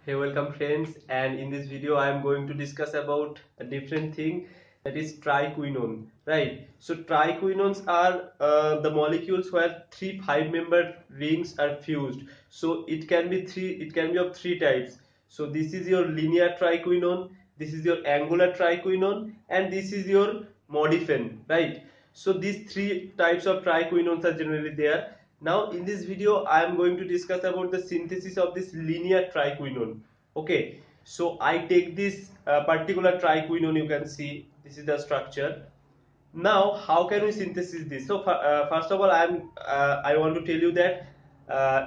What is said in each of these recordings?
Hey, welcome friends, and in this video I am going to discuss about a different thing, that is triquinone, right? So triquinones are the molecules where three 5-member rings are fused. So it can be of three types. So this is your linear triquinone, this is your angular triquinone, and this is your modifen, right? So these three types of triquinones are generally there. Now in this video I am going to discuss about the synthesis of this linear triquinone. Okay, so I take this particular triquinone, you can see this is the structure. Now how can we synthesize this? So first of all I want to tell you that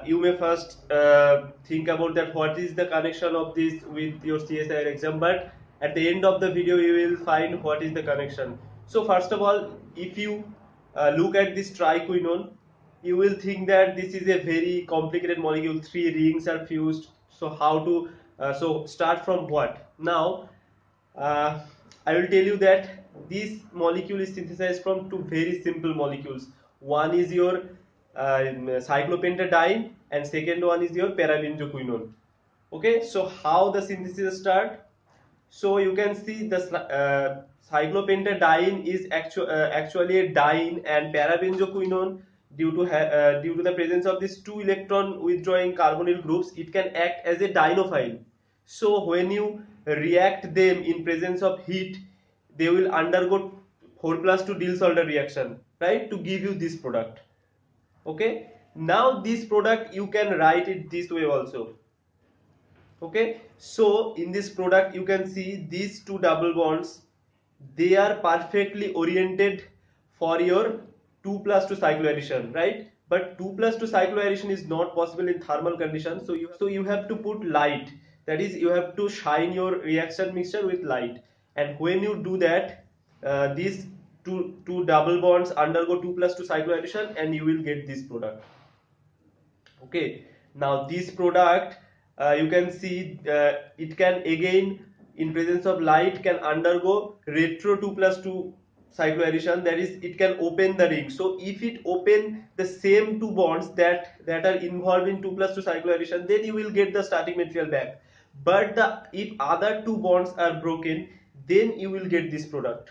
you may first think about that what is the connection of this with your CSIR exam, but at the end of the video you will find what is the connection. So first of all, if you look at this triquinone, you will think that this is a very complicated molecule, three rings are fused. So how to so start from what? Now uh, I will tell you that this molecule is synthesized from two very simple molecules. One is your cyclopentadiene and second one is your parabenzoquinone. Okay, so how the synthesis start? So you can see the cyclopentadiene is actually a diene, and parabenzoquinone, due to the presence of these two electron withdrawing carbonyl groups, it can act as a dienophile. So when you react them in presence of heat, they will undergo 4+2 Diels-Alder reaction, right, to give you this product. Okay, now this product you can write it this way also. Okay, so in this product you can see these two double bonds, they are perfectly oriented for your 2+2 cycloaddition, right? But 2+2 cycloaddition is not possible in thermal conditions, so you have to put light, that is you have to shine your reaction mixture with light, and when you do that, these two double bonds undergo 2+2 cycloaddition and you will get this product. Okay, now this product you can see it can again in presence of light can undergo retro 2+2 cycloaddition, that is it can open the ring. So if it open the same two bonds that are involved in 2+2 cycloaddition, then you will get the starting material back. But if other two bonds are broken, then you will get this product.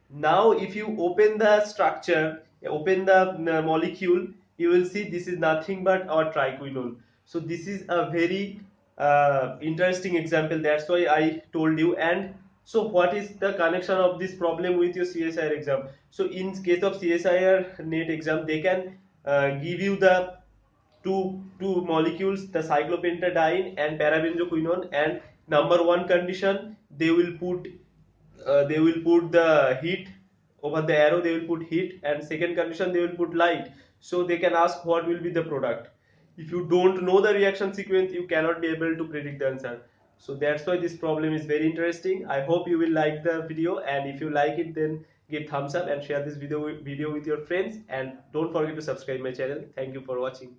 Now if you open the structure, open the molecule, you will see this is nothing but our triquinone. So this is a very interesting example, that's why I told you. And so what is the connection of this problem with your CSIR exam? So in case of CSIR net exam, they can give you the two molecules, the cyclopentadiene and parabenzoquinone, and number one condition, they will put the heat over the arrow, they will put heat, and second condition they will put light. So they can ask what will be the product. If you don't know the reaction sequence, you cannot be able to predict the answer. So that's why this problem is very interesting. I hope you will like the video, and if you like it, then give thumbs up and share this video with your friends, and don't forget to subscribe my channel. Thank you for watching.